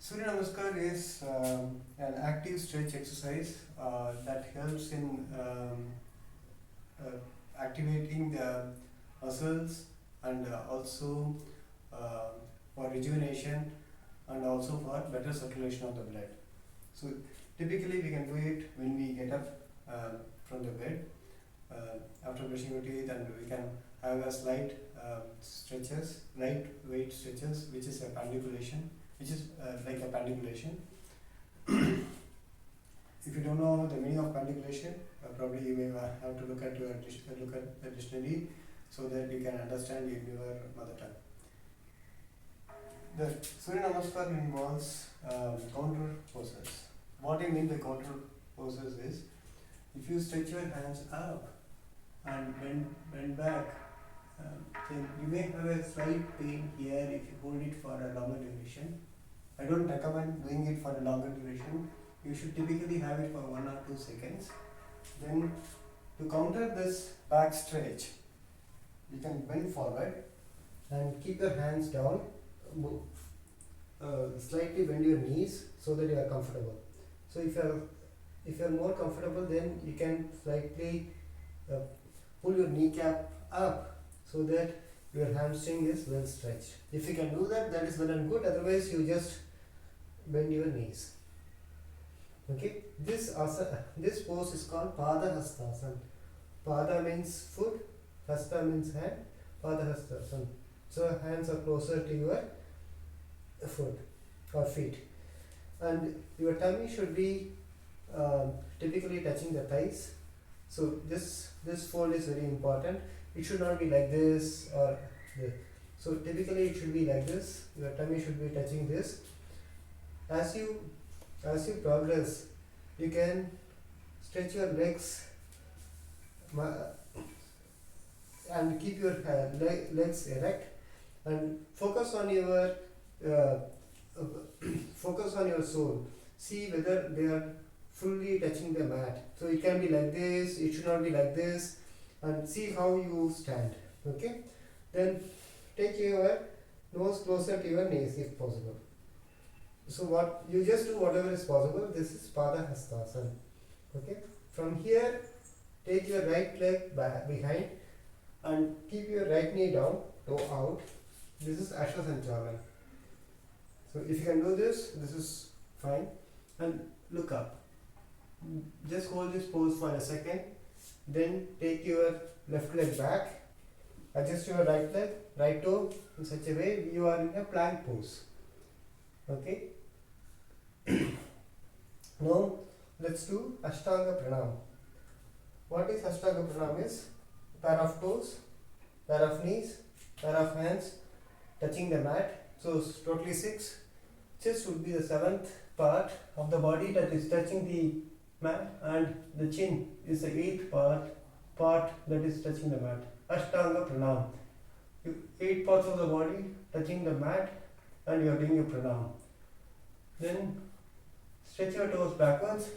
Surya namaskar is an active stretch exercise that helps in activating the muscles and also uh, for rejuvenation and also for better circulation of the blood. So typically we can do it when we get up from the bed after brushing your teeth, and we can have a slight stretches, light weight stretches, which is a pandiculation, which is like a pandiculation. If you don't know the meaning of pandiculation, probably you may have to look at the dictionary so that you can understand in your mother tongue. The Surya Namaskar involves counter poses. What I mean by counter poses is, if you stretch your hands up and bend back, then you may have a slight pain here if you hold it for a longer duration. I don't recommend doing it for a longer duration. You should typically have it for 1 or 2 seconds. Then, to counter this back stretch, you can bend forward and keep your hands down. Slightly bend your knees so that you are comfortable. So if you are more comfortable, then you can slightly pull your kneecap up so that your hamstring is well stretched. If you can do that, that is well and good. Otherwise, you just bend your knees. Okay, this pose is called Pada Hastasana. Pada means foot, Hasta means hand, Pada Hastasana. So hands are closer to your foot or feet, and your tummy should be typically touching the thighs. So this fold is very important. It should not be like this or this. So typically it should be like this. Your tummy should be touching this. As you progress, you can stretch your legs and keep your legs erect, and focus on your sole. See whether they are fully touching the mat. So it can be like this, it should not be like this, and see how you stand. Okay, then take your nose closer to your knees if possible. So what you just do whatever is possible. This is Pada Hastasana. Okay, from here take your right leg back behind and keep your right knee down, toe out. This is Ashwasanchalan. So if you can do this, this is fine. And look up. Just hold this pose for a second. Then take your left leg back. Adjust your right leg, right toe in such a way you are in a plank pose. Okay. Now let's do Ashtanga Pranam. What is Ashtanga Pranam is pair of toes, pair of knees, pair of hands touching the mat. So it's totally 6. Chest would be the 7th part of the body that is touching the mat, and the chin is the 8th part that is touching the mat. Ashtanga Pranam. 8 parts of the body touching the mat, and you are doing your pranam. Then stretch your toes backwards,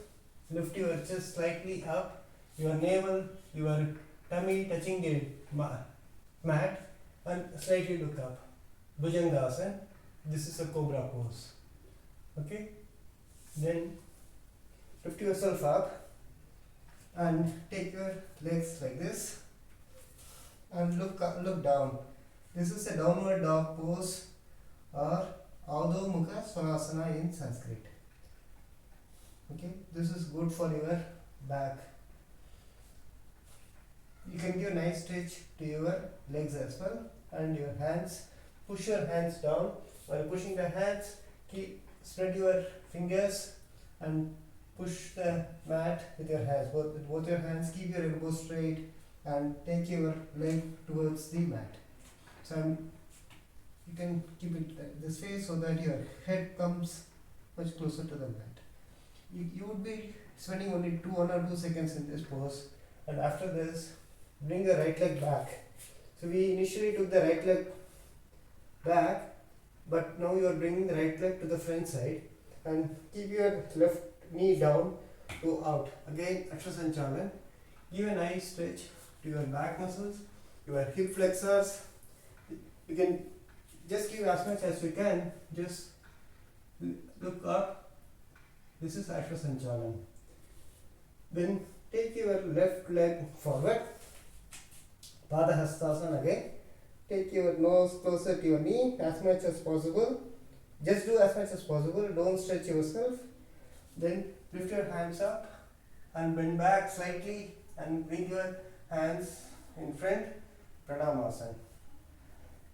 lift your chest slightly up, your navel, your tummy touching the mat, and slightly look up. Bhujangasana. This is a cobra pose. Okay. Then lift yourself up and take your legs like this and look down. This is a downward dog pose, or Adho Mukha Svanasana in Sanskrit. Okay, this is good for your back. You can give a nice stretch to your legs as well, and your hands. Push your hands down. While pushing the hands, spread your fingers and push the mat with your hands. Both your hands. Keep your elbows straight and take your leg towards the mat. So you can keep it this way so that your head comes much closer to the mat. You would be spending only 1 or 2 seconds in this pose, and after this, bring the right leg back. So we initially took the right leg back, but now you are bringing the right leg to the front side, and keep your left knee down, go out. Again, Ashwasanchalan. Give a nice stretch to your back muscles, your hip flexors. You can just give as much as you can. Just look up. This is Ashwasanchalan. Then take your left leg forward. Padahastasana again. Take your nose closer to your knee as much as possible. Just do as much as possible. Don't stretch yourself. Then lift your hands up and bend back slightly and bring your hands in front. Pranamasana.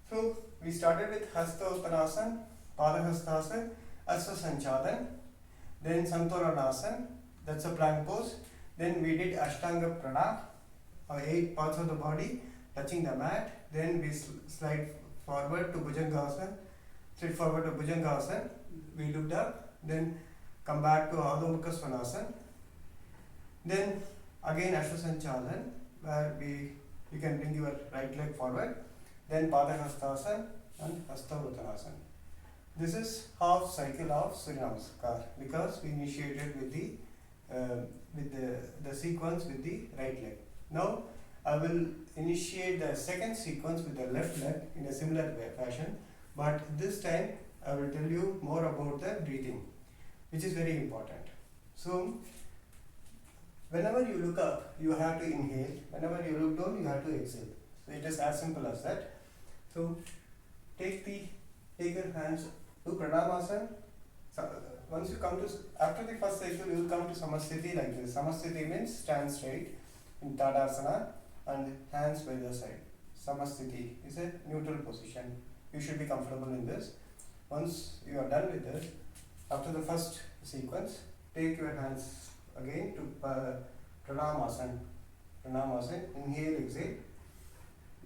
So we started with Hasta Uttanasana, Padahastasana, Ashwasanchalan, then Santolanasana, that's a plank pose. Then we did Ashtanga Pranam, 8 parts of the body touching the mat. Then we slide forward to Bhujangasana, straight forward to Bhujangasana. We looked up, then come back to Adho Mukha Svanasana. Then again Ashwasanchalan, where you can bring your right leg forward. Then Padahastasana and Hasta Uttanasana. This is half cycle of Surya Namaskar because we initiated with the sequence with the right leg. Now I will initiate the second sequence with the left leg in a similar fashion, but this time I will tell you more about the breathing, which is very important. So whenever you look up, you have to inhale. Whenever you look down, you have to exhale. So it is as simple as that. So take your hands to Pranamasana. So once you come to, after the first cycle, you will come to Samasthiti like this. Samasthiti means stand straight in Tadasana and hands by the side. Samasthiti is a neutral position. You should be comfortable in this. Once you are done with this, after the first sequence, take your hands again to Pranamasana. Pranamasana. Inhale, exhale.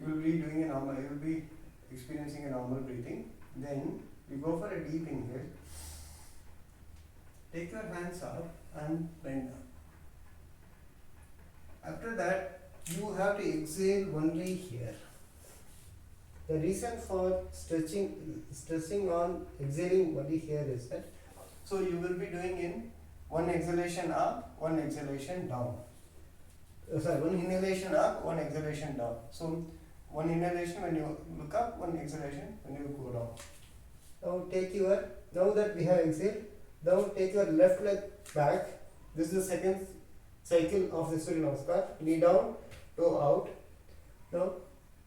You will be doing a normal. You will be experiencing a normal breathing. Then you go for a deep inhale. Take your hands up and bend down. After that, you have to exhale only here. The reason for stressing on exhaling only here is that, so you will be doing in one exhalation up, one exhalation down. One inhalation up, one exhalation down. So one inhalation when you look up, one exhalation when you go down. Now that we have exhaled, now take your left leg back. This is the second cycle of the Surya Namaskar. Knee down, toe out. Now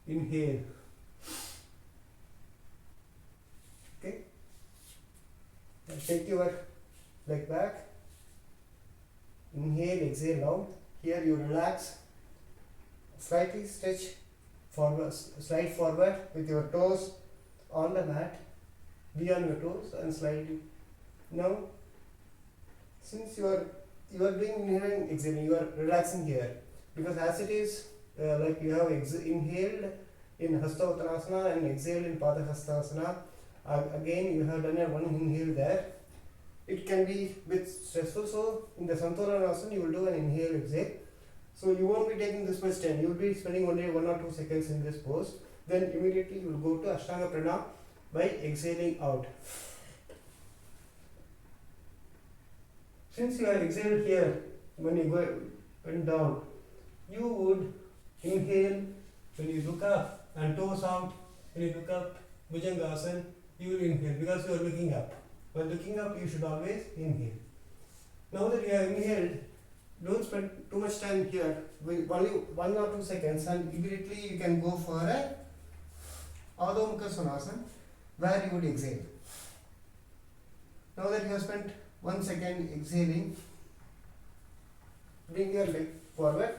inhale. Okay. Now take your leg back. Inhale, exhale now. Here you relax. Slightly stretch forward, slide forward with your toes on the mat. Be on your toes and slide. Now, since you are doing inhaling, exhaling, you are relaxing here because as it is like you have inhaled in Hasta Uttanasana and exhaled in Padahastasana. Again, you have done a one inhale there. It can be a bit stressful, so in the Santolanasana you will do an inhale, exhale. So you won't be taking this much time. You will be spending only 1 or 2 seconds in this pose. Then immediately you will go to Ashtanga Pranam by exhaling out. Since you are exhaled here, when you went down, you would inhale when you look up and toes out. When you look up, Bhujangasana, you will inhale because you are looking up. When looking up, you should always inhale. Now that you have inhaled, don't spend too much time here. Only 1 or 2 seconds, and immediately you can go for a Adho Mukha Svanasana where you would exhale. Now that you have spent 1 second exhaling, bring your leg forward,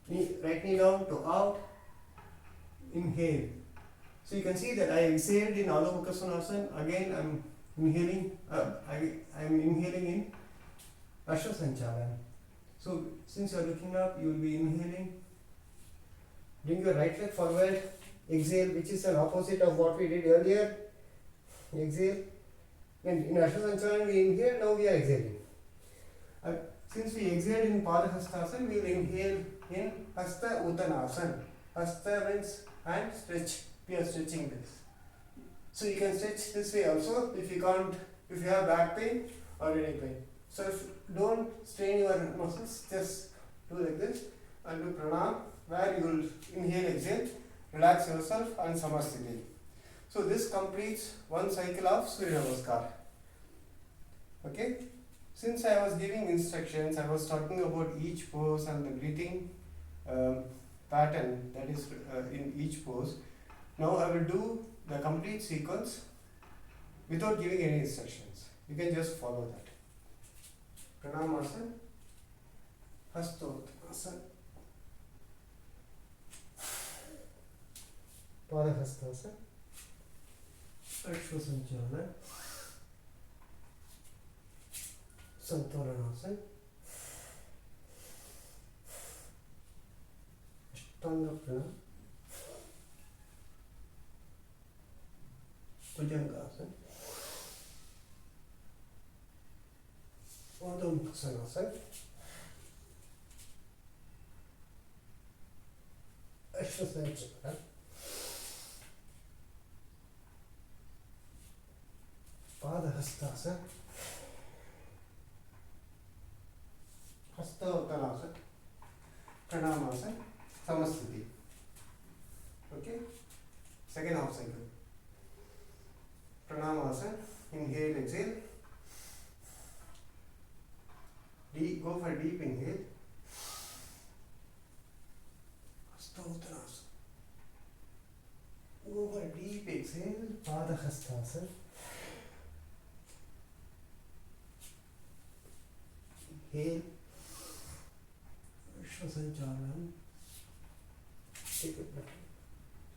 right knee down to out, inhale. So you can see that I exhaled in Adho Mukha Svanasana. Again, I am inhaling. I am inhaling in Ashwasanchalan. So since you are looking up, you will be inhaling. Bring your right leg forward. Exhale, which is an opposite of what we did earlier. Exhale. And in Ashwasanchalan we inhale, now we are exhaling. Since we exhaled in Padahastasana, we will inhale in Hasta Uttanasana. Hasta means and stretch. We are stretching this. So you can stretch this way also if you have back pain or any pain. So don't strain your muscles, just do like this and do pranam where you will inhale, exhale, relax yourself and samasthiti. So this completes one cycle of Surya Namaskar. Okay, since I was giving instructions, I was talking about each pose and the breathing um, pattern that is in each pose. Now I will do the complete sequence without giving any instructions. You can just follow that. Pranamasana, Hastottanasana, Padahastasana, Ashwasanchana, Santolanasana, Ashtanga Pranam, Bhujangasana, Urdhva Mukhasanasana, Ashwasanchana, Padahastasana, Hastottanasana, Pranamasana, Samasthiti. Okay? Second half cycle. Pranamasana, inhale, exhale. Deep, go for deep inhale. Hastottanasana. Go for deep exhale. Padahastasana. Inhale. Ashwasanchalanam. Take it back.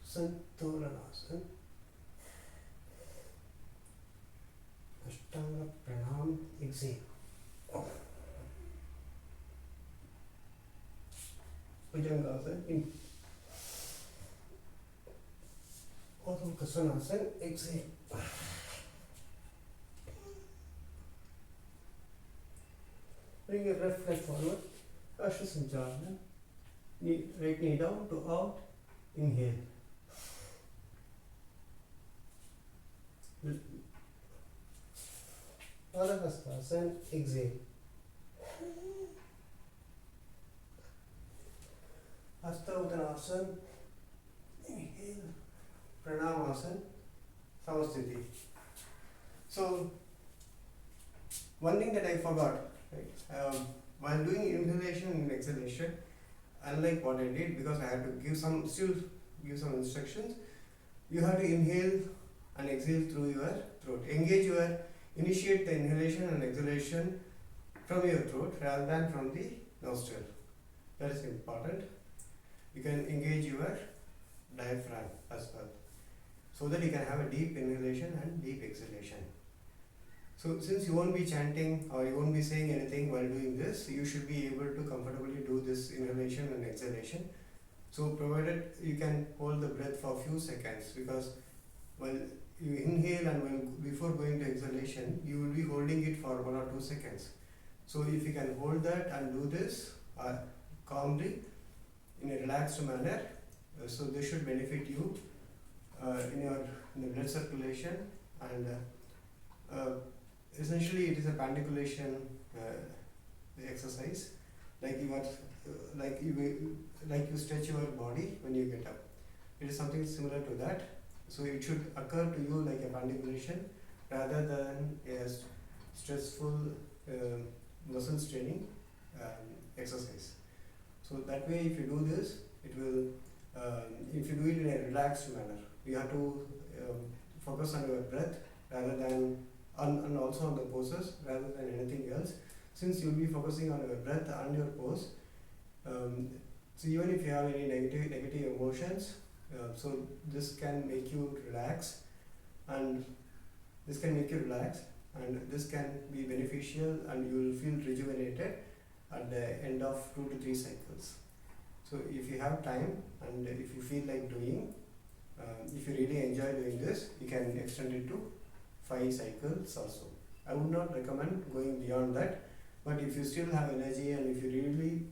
Santolanasana. Ashtanga Pranam. Exhale. Bhujangasana. In. Urdhva Mukhasanasana. Exhale. Bring your left leg forward. Ashwasanchana. Right knee down to out. Inhale. Padahastasana. Exhale. Hastottanasana. Inhale. Pranamasana. Samasthiti. So, one thing that I forgot, right? While doing inhalation and exhalation, unlike what I did, because I had to give some instructions, you have to inhale and exhale through your throat. Initiate the inhalation and exhalation from your throat rather than from the nostril. That is important. You can engage your diaphragm as well, so that you can have a deep inhalation and deep exhalation. So since you won't be chanting or you won't be saying anything while doing this, you should be able to comfortably do this inhalation and exhalation. So provided you can hold the breath for a few seconds, because while you inhale and before going to exhalation, you will be holding it for 1 or 2 seconds. So if you can hold that and do this calmly in a relaxed manner, so this should benefit you in the blood circulation, and essentially it is a pandiculation exercise, like you stretch your body when you get up. It is something similar to that. So it should occur to you like a pandiculation rather than a stressful muscle straining exercise. So that way, if you do this, it will. If you do it in a relaxed manner, you have to focus on your breath rather than and also on the poses rather than anything else. Since you'll be focusing on your breath and your pose, so even if you have any negative emotions, so this can make you relax, and this can be beneficial, and you will feel rejuvenated at the end of 2 to 3 cycles. So if you have time and if you feel like doing, if you really enjoy doing this, you can extend it to 5 cycles also. I would not recommend going beyond that, but if you still have energy and if you really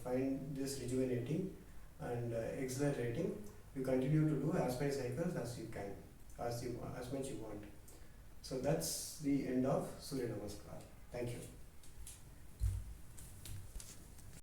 find this rejuvenating and exhilarating, you continue to do as many cycles as you can, as much you want. So that's the end of Surya Namaskar. Thank you.